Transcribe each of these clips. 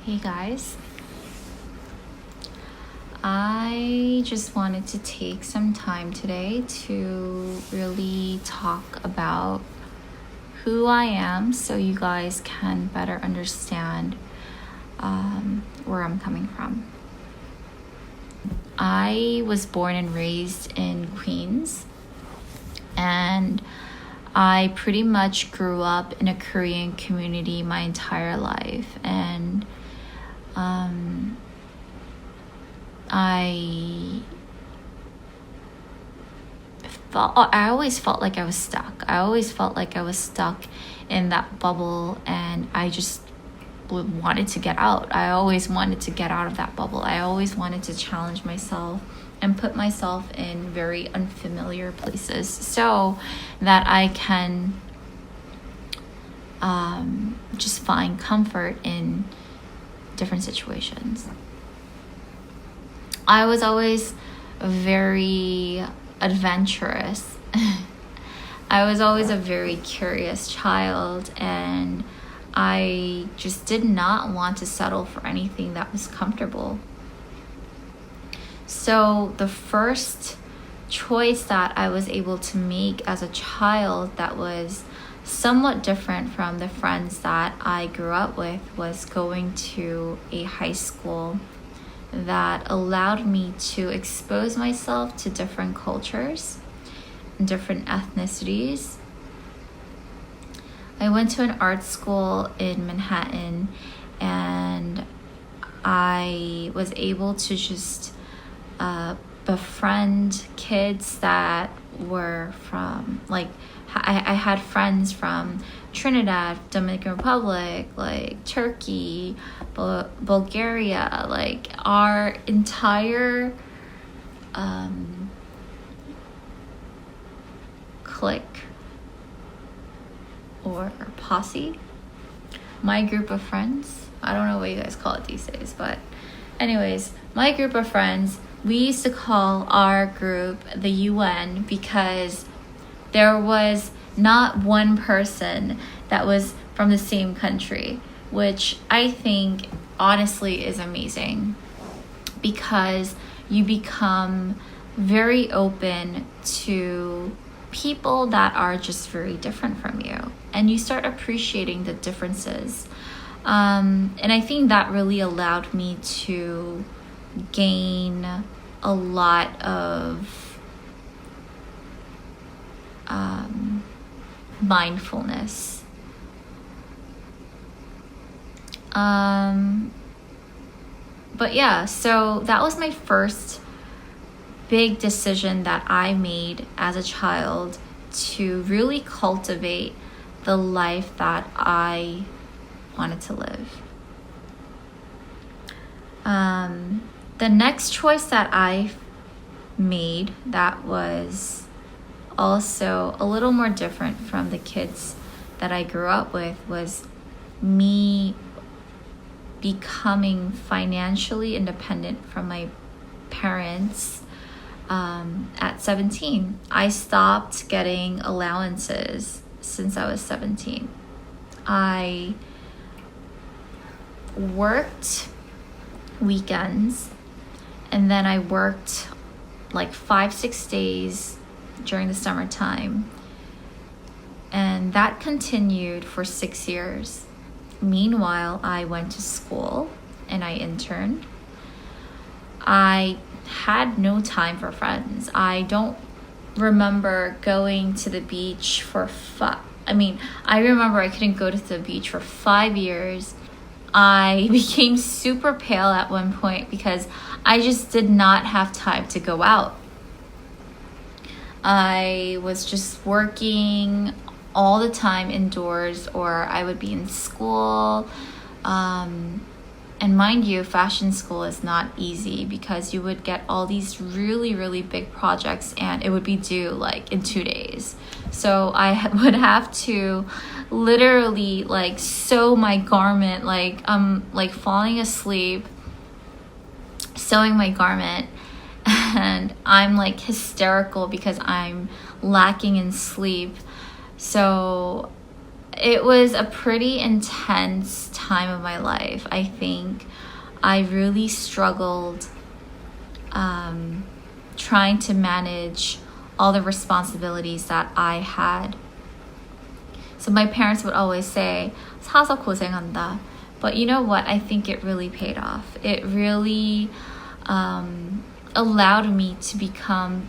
Hey guys, I just wanted to take some time today to really talk about who I am so you guys can better understand where I'm coming from. I was born and raised in Queens, and I pretty much grew up in a Korean community my entire life, and I always felt like I was stuck. I always felt like I was stuck in that bubble, and I just wanted to get out. I always wanted to get out of that bubble. I always wanted to challenge myself and put myself in very unfamiliar places so that I can just find comfort in different situations. I was always very adventurous. I was always a very curious child, and I just did not want to settle for anything that was comfortable. So the first choice that I was able to make as a child that was somewhat different from the friends that I grew up with was going to a high school that allowed me to expose myself to different cultures and different ethnicities. I went to an art school in Manhattan, and I was able to just befriend kids that were from, like, I had friends from Trinidad, Dominican Republic, like Turkey, Bulgaria, like our entire clique or posse, my group of friends. I don't know what you guys call it these days, but anyways, my group of friends, we used to call our group the UN because there was not one person that was from the same country, which I think honestly is amazing because you become very open to people that are just very different from you, and you start appreciating the differences. And I think that really allowed me to gain a lot of mindfulness. But yeah, so that was my first big decision that I made as a child to really cultivate the life that I wanted to live. The next choice that I made that was also a little more different from the kids that I grew up with was me becoming financially independent from my parents. At 17, I stopped getting allowances since I was 17. I worked weekends, and then I worked like 5-6 days during the summertime, and that continued for 6 years. Meanwhile, I went to school and I interned. I had no time for friends. I don't remember going to the beach for I remember I couldn't go to the beach for 5 years. I became super pale at one point because I just did not have time to go out. I was just working all the time indoors, or I would be in school. And mind you, fashion school is not easy because you would get all these really, really big projects and it would be due like in 2 days. So I would have to literally like sew my garment, like falling asleep, sewing my garment, and I'm like hysterical because I'm lacking in sleep. So it was a pretty intense time of my life. I think I really struggled trying to manage all the responsibilities that I had. So my parents would always say, 사서 고생한다. But you know what? I think it really paid off. It really allowed me to become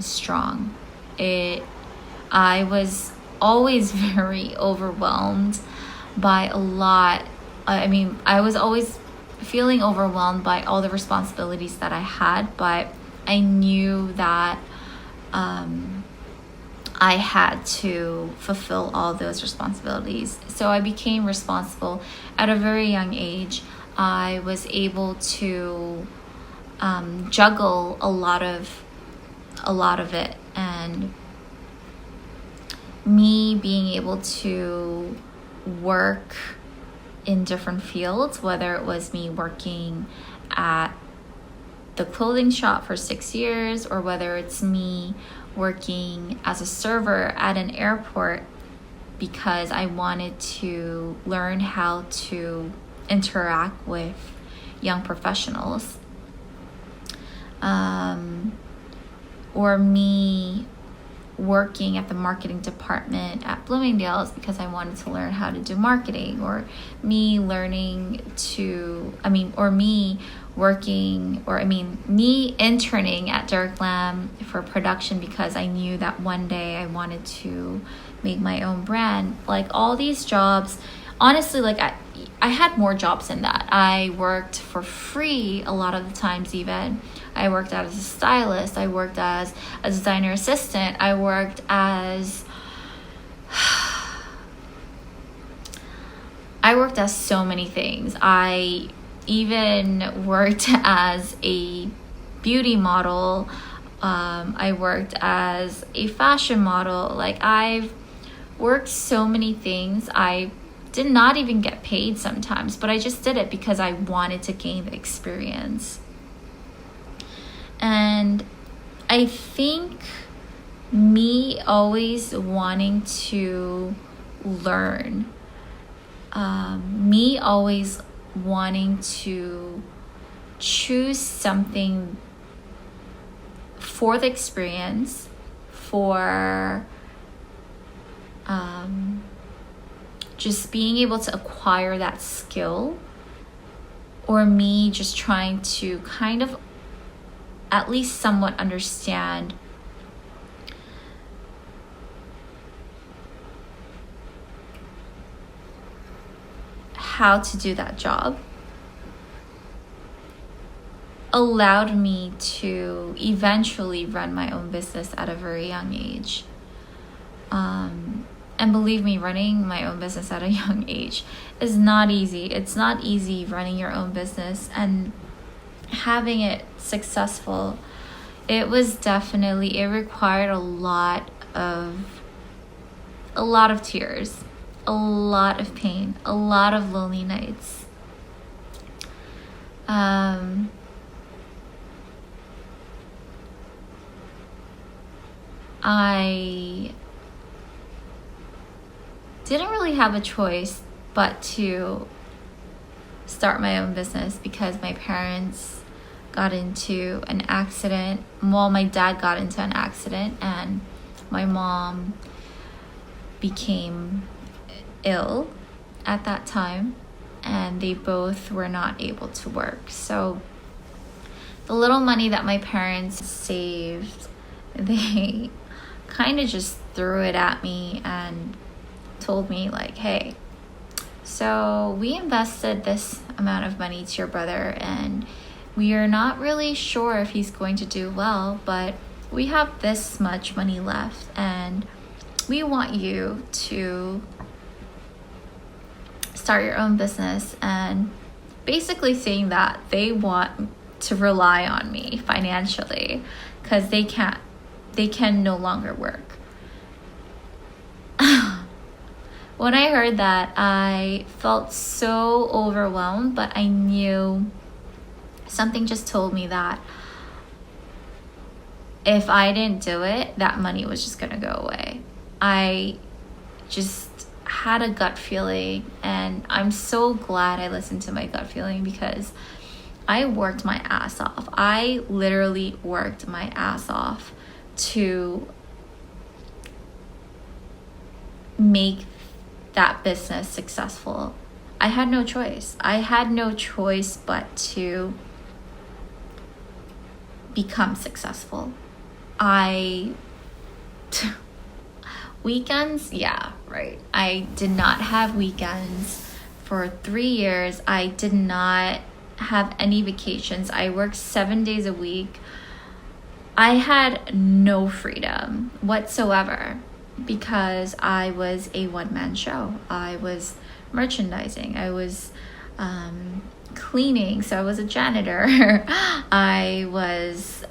strong. I was always very overwhelmed by a lot. I was always feeling overwhelmed by all the responsibilities that I had, but I knew that I had to fulfill all those responsibilities. So I became responsible at a very young age. I was able to juggle a lot of it, and me being able to work in different fields, whether it was me working at the clothing shop for 6 years, or whether it's me working as a server at an airport because I wanted to learn how to interact with young professionals, or me working at the marketing department at Bloomingdale's because I wanted to learn how to do marketing, or me interning at Derek Lam for production because I knew that one day I wanted to make my own brand. Like all these jobs, honestly, like I had more jobs than that. I worked for free a lot of the times. Even I worked as a stylist, I worked as a designer assistant, I worked as so many things. I even worked as a beauty model. I worked as a fashion model. Like I've worked so many things. I did not even get paid sometimes, but I just did it because I wanted to gain the experience. And I think me always wanting to learn, me always wanting to choose something for the experience, for just being able to acquire that skill, or me just trying to kind of at least somewhat understand how to do that job, allowed me to eventually run my own business at a very young age. And believe me, running my own business at a young age is not easy. It's not easy running your own business and having it successful. It required a lot of tears, a lot of pain, a lot of lonely nights. I didn't really have a choice but to start my own business because my parents got into an accident. Well, my dad got into an accident and my mom became ill at that time, and they both were not able to work. So the little money that my parents saved, they kind of just threw it at me and told me like, hey, so we invested this amount of money to your brother and we are not really sure if he's going to do well, but we have this much money left and we want you to start your own business. And basically saying that they want to rely on me financially because they can no longer work. When I heard that, I felt so overwhelmed, but I knew something just told me that if I didn't do it, that money was just gonna go away. I just had a gut feeling, and I'm so glad I listened to my gut feeling because I worked my ass off. I literally worked my ass off to make that business successful. I had no choice. I had no choice but to become successful. Weekends, yeah, right. I did not have weekends for 3 years. I did not have any vacations. I worked 7 days a week. I had no freedom whatsoever because I was a one-man show. I was merchandising. I was cleaning, so I was a janitor. I was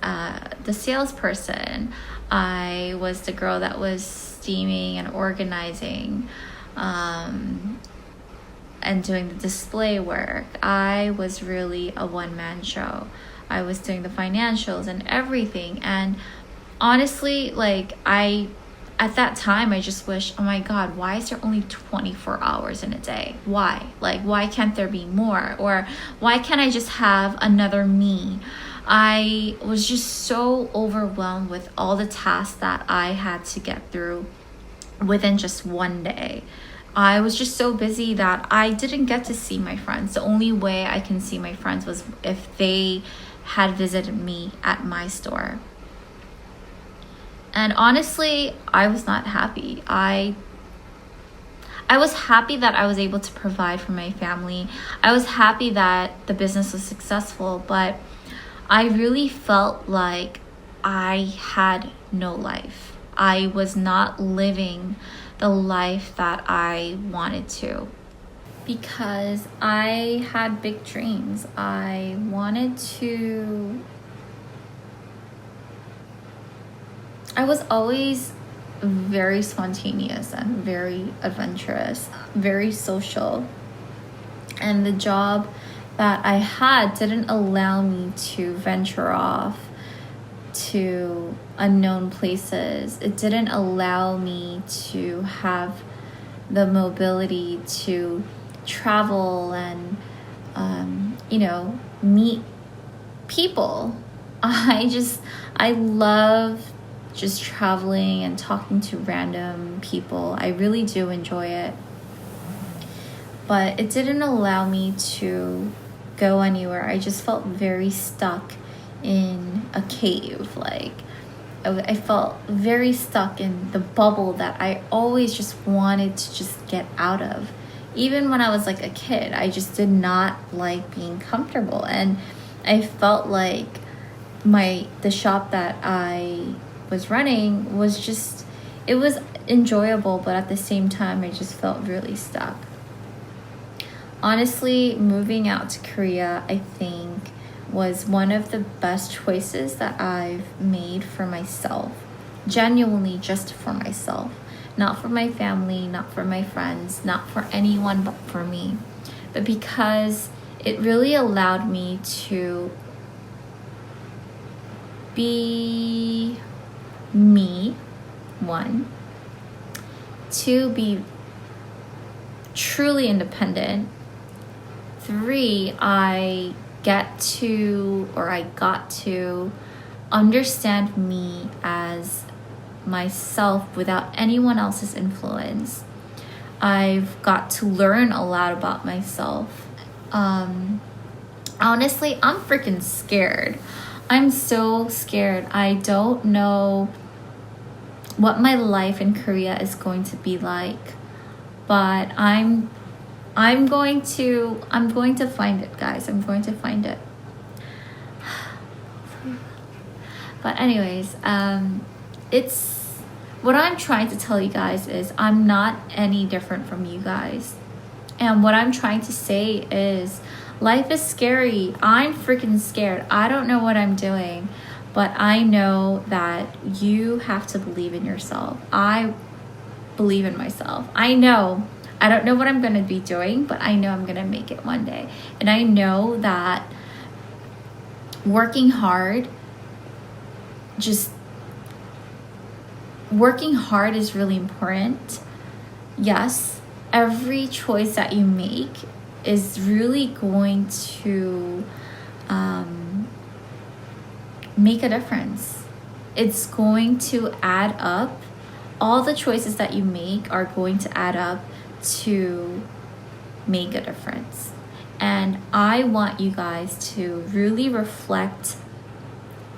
the salesperson. I was the girl that was steaming and organizing and doing the display work. I was really a one-man show. I was doing the financials and everything. And honestly, like, at that time, I just wish, oh my God, why is there only 24 hours in a day? Why? Like, why can't there be more? Or why can't I just have another me? I was just so overwhelmed with all the tasks that I had to get through within just one day. I was just so busy that I didn't get to see my friends. The only way I can see my friends was if they had visited me at my store. And honestly, I was not happy. I was happy that I was able to provide for my family. I was happy that the business was successful, but I really felt like I had no life. I was not living the life that I wanted to because I had big dreams. I was always very spontaneous and very adventurous, very social. And the job that I had didn't allow me to venture off to unknown places. It didn't allow me to have the mobility to travel and, meet people. I love just traveling and talking to random people. I really do enjoy it. But it didn't allow me to go anywhere. I just felt very stuck in a cave. Like, I felt very stuck in the bubble that I always just wanted to just get out of. Even when I was like a kid, I just did not like being comfortable. And I felt like the shop that I was running was just, it was enjoyable, but at the same time, I just felt really stuck. Honestly, moving out to Korea, I think, was one of the best choices that I've made for myself. Genuinely just for myself. Not for my family, not for my friends, not for anyone but for me. But because it really allowed me to be me, one. Two, be truly independent. 3, I got to understand me as myself without anyone else's influence. I've got to learn a lot about myself. Honestly, I'm freaking scared. I'm so scared. I don't know what my life in Korea is going to be like, but I'm going to find it, guys. I'm going to find it. But anyways, it's what I'm trying to tell you guys is I'm not any different from you guys. And what I'm trying to say is life is scary. I'm freaking scared. I don't know what I'm doing, but I know that you have to believe in yourself. I believe in myself. I don't know what I'm going to be doing, but I know I'm going to make it one day. And I know that working hard just working hard is really important. Yes, every choice that you make is really going to make a difference. It's going to add up. All the choices that you make are going to add up to make a difference. And I want you guys to really reflect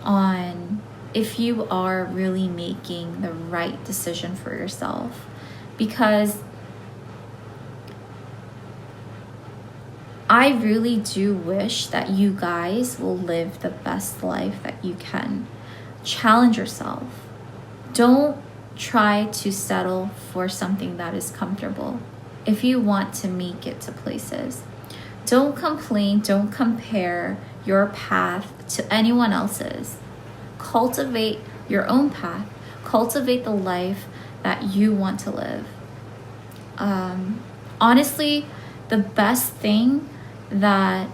on if you are really making the right decision for yourself. Because I really do wish that you guys will live the best life that you can. Challenge yourself. Don't try to settle for something that is comfortable if you want to make it to places. Don't complain, don't compare your path to anyone else's. Cultivate your own path. Cultivate the life that you want to live. Honestly, the best thing that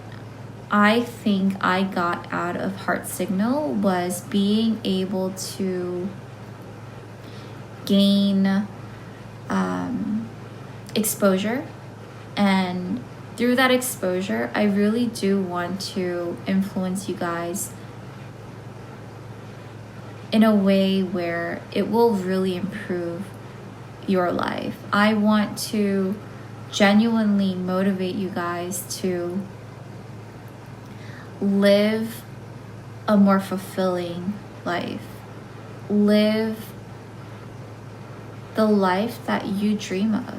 I think I got out of Heart Signal was being able to gain exposure, and through that exposure I really do want to influence you guys in a way where it will really improve your life. I want to genuinely motivate you guys to live a more fulfilling life. Live the life that you dream of.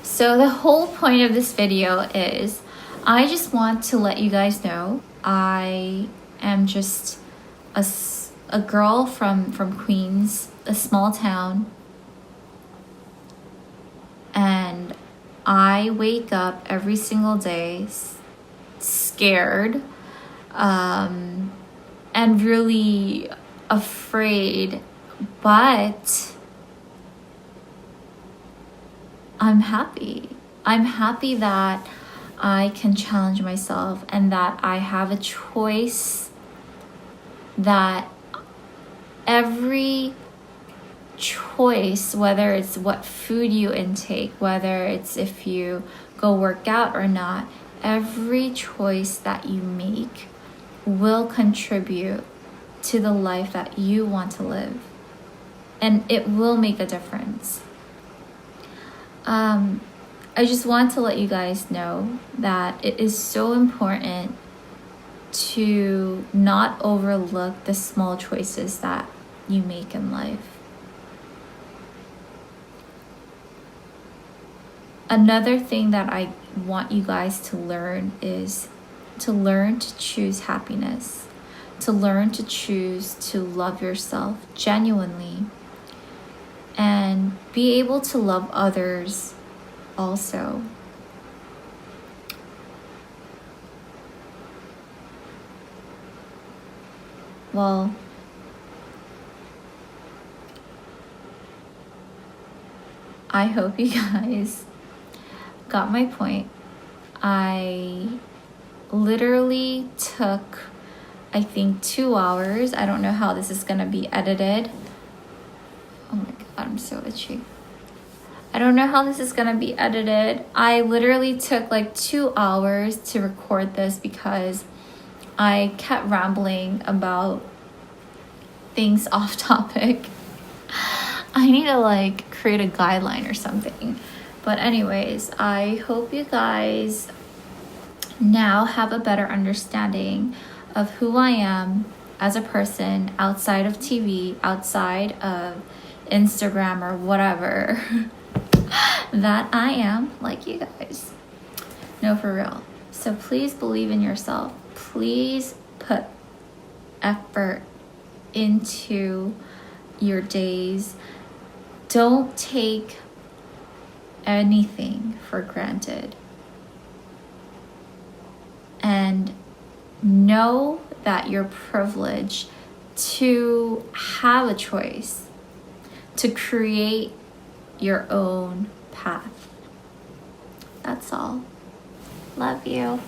So the whole point of this video is I just want to let you guys know I am just a girl from Queens, a small town, and I wake up every single day scared and really afraid, but I'm happy. I'm happy that I can challenge myself and that I have a choice, that every choice, whether it's what food you intake, whether it's if you go work out or not, every choice that you make will contribute to the life that you want to live, and it will make a difference. I just want to let you guys know that it is so important to not overlook the small choices that you make in life. Another thing that I want you guys to learn is to learn to choose happiness, to learn to choose to love yourself genuinely, and be able to love others also. Well, I hope you guys got my point. I literally took, I think, 2 hours. I don't know how this is gonna be edited. Oh my god, I'm so itchy. I don't know how this is gonna be edited. I literally took like 2 hours to record this because I kept rambling about things off topic. I need to like create a guideline or something. But anyways, I hope you guys now have a better understanding of who I am as a person outside of TV, outside of Instagram or whatever, that I am like you guys. No, for real. So please believe in yourself. Please put effort into your days. Don't take anything for granted. And know that you're privileged to have a choice, to create your own path. That's all. Love you.